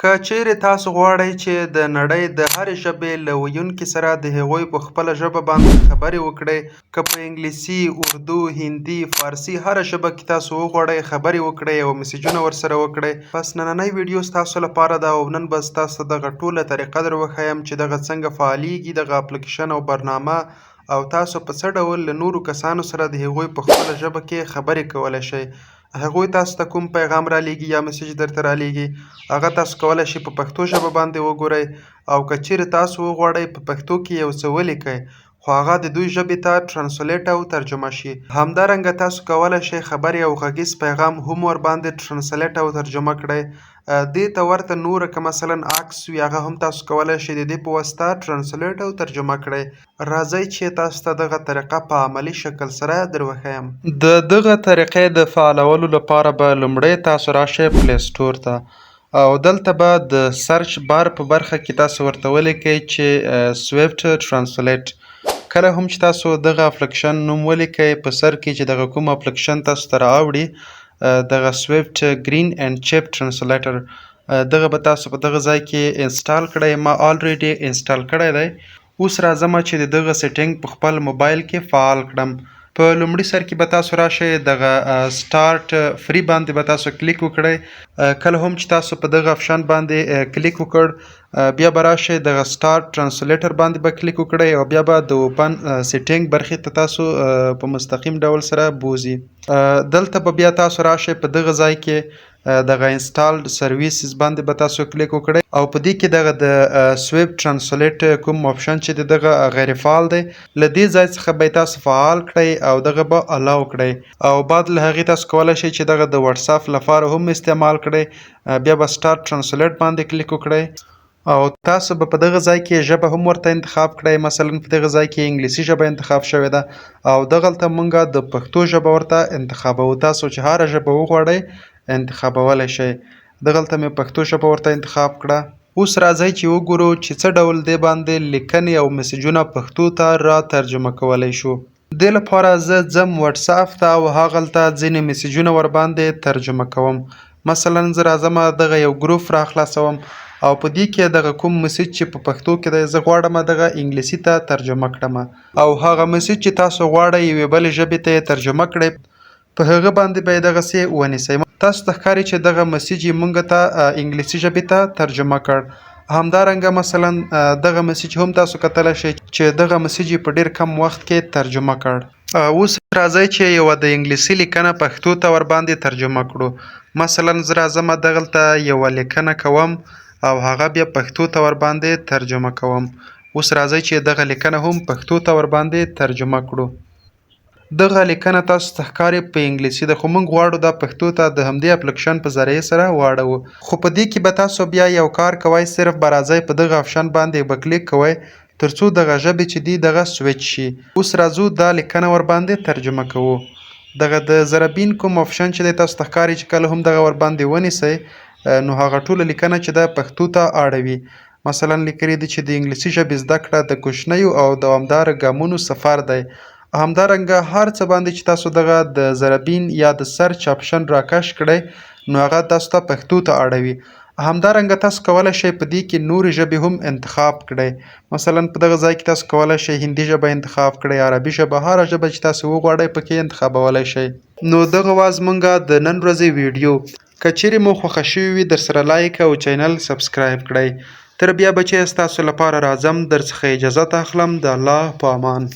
که چیرې تاسو غواړئ چې د نړۍ د هرې ژبې له ویونکي سره د هغوی په خپله ژبه باندې خبرې وکړئ، که په انګلیسي، اردو، هندي، فارسي هره ژبه کې تاسو وغواړئ خبرې وکړئ او میسیجونه ورسره وکړئ. بس نننۍ ویډیو ستاسو لپاره ده او نن به ستاسو دغه ټوله طریقه در وښیم چې دغه څنګه فعالیږي دغه اپلیکیشن او برنامه، او تاسو په څه ډول له نورو کسانو سره د هغوی په خپله ژبه کې خبرې کولی شئ. هغوی تاسو ته کوم پیغام رالیږي یا میسیج درته رالیږي هغه تاسو کولی شئ په پښتو ژبه باندې وګورئ، او که چیرې تاسو وغواړئ په پښتو کې یو څه ولیکئ خو هغه د دوی ژبې ته ټرانسلیټ او ترجمه شي. همدارنګه تاسو کولی شئ خبرې او غږیز پیغام هم ورباندې ټرانسلیټ او ترجمه کړئ. دې ته ورته نوره که مثلا عکس وي هغه هم تاسو کولی شئ د دې په واسطه ټرانسلیټ او ترجمه کړئ. راځئ چې تاسو ته دغه طریقه په عملي شکل سره در وښیم. د دغه طریقې د فعالولو لپاره به لومړی تاسو راشئ پلی سټور ته او دلته به د سرچ بار په برخه کې تاسو ورته ولیکئ چې سویفټ ټرانسلیټ. کله هم چې تاسو دغه اپلیکیشن نوم ولیکئ په سر کې چې دغه کوم اپلیکیشن تاسو ته راوړي دغه سویفټ گرین اینډ چپ ټرانسلیټر دغه به تاسو په دغه ځای کې انسټال کړئ. ما الریډي انسټال کړی دی. اوس راځم چې د دغه سیټینګ په خپل موبایل کې فعال کړم. په لومړي سر کې به تاسو راشئ دغه سټارټ فری باندې به تاسو کلیک وکړئ. کله هم چې تاسو په دغه آپشن باندې کلیک وکړ بیا به راشئ دغه سټارټ ټرانسلیټر باندې به کلیک وکړئ او بیا به د اوپن سیټینګ برخې ته تاسو په مستقیم ډول سره بوزي. دلته به بیا تاسو راشئ په دغه ځای کې دغه انسټالډ سرویسز باندې به تاسو کلیک وکړئ او په دې کې دغه د سویفټ ټرانسلیټ کوم آپشن چې دغه غیر فعال دی له دې ځای څخه به تاسو فعال کړئ او دغه به الاو کړئ او بعد له هغې تاسو کولی شئ چې دغه د واتساپ لپاره هم استعمال کړئ. بیا به سټارټ ټرانسلیټ باندې کلیک وکړئ او تاسو به په دغه ځای کې ژبه هم ورته انتخاب کړئ. مثلا په دغه ځای کې انګلیسي ژبه انتخاب شوې ده او دغلته مونږ د پښتو ژبه ورته انتخابوو. تاسو چې هره ژبه وغواړئ انتخابولی شئ. دغلته مې پښتو ژبه ورته انتخاب کړه. اوس راځئ چې وګورو چې څه ډول دې باندې لیکنې او میسیجونه پښتو ته را ترجمه کولی شو. دې لپاره زه ځم واتساپ ته او هغلته ځینې میسیجونه ورباندې ترجمه کوم. مثلا زه راځم دغه یو ګروپ را خلاصوم او په دې کې دغه کوم میسیج چې په پښتو کې دی زه غواړم دغه انګلیسي ته ترجمه کړم او هغه میسیج چې تاسو غواړئ یوې بلې ژبې ته یې ترجمه کړئ په هغه باندې به یې دغسې ونیسئ. تاسو ته ښکاري چې دغه میسیج یې موږ ته انګلیسي ژبې ته ترجمه کړ. همدارنګه مثلا دغه میسیج هم تاسو کتلی شئ چې دغه میسیج یې په ډېر کم وخت کې ترجمه کړ. اوس راځئ چې یوه د انګلیسي لیکنه پښتو ته ورباندې ترجمه کړو. مثلا زه راځم دغلته یوه لیکنه کوم او هغه بیا پښتو ته ورباندې ترجمه کوم. اوس راځئ چې دغه لیکنه هم پښتو ته ورباندې ترجمه کړو. دغه لیکنه تاسو ته ښکاري په انګلیسي ده خو موږ غواړو دا پښتو ته د همدې اپلیکیشن په ذریعې سره واړوو. خو په دې کې به تاسو بیا یو کار کوئ، صرف به راځئ په دغه آپشن باندې به کلیک کوئ تر څو دغه ژبې چې دي دغه سویچ شي. اوس راځو دا لیکنه ورباندې ترجمه کوو. دغه د ضربین کوم آپشن چې دی تاسو ته ښکاري چې کله هم دغه ورباندې ونیسئ نو هغه ټوله لیکنه چې ده پښتو ته اړوي. مثلا لیکلي دي چې د انګلیسي ژبې زده کړه د کوچنیو او دوامداره ګامونو سفر دی. همدارنګه هر څه باندې چې تاسو دغه د ضربین یا د سرچ آپشن راکش کړئ نو هغه تاسو ته پښتو ته اړوي. همدارنګه تاسو کولی شئ په دې کې نورې ژبې هم انتخاب کړئ. مثلا په دغه ځای کې تاسو کولی شئ هندي ژبه انتخاب کړئ، عربي ژبه، هره ژبه چې تاسو وغواړئ پکې انتخابولی شئ. نو دغه وه زمونږ د نن ورځې ویډیو. که چیرې مو خوښه شوې وي درسره لایک او چینل سبسکرایب کړئ. تر بیا بچیه ستاسو لپاره راځم، درڅخه اجازت اخلم. د الله په امان.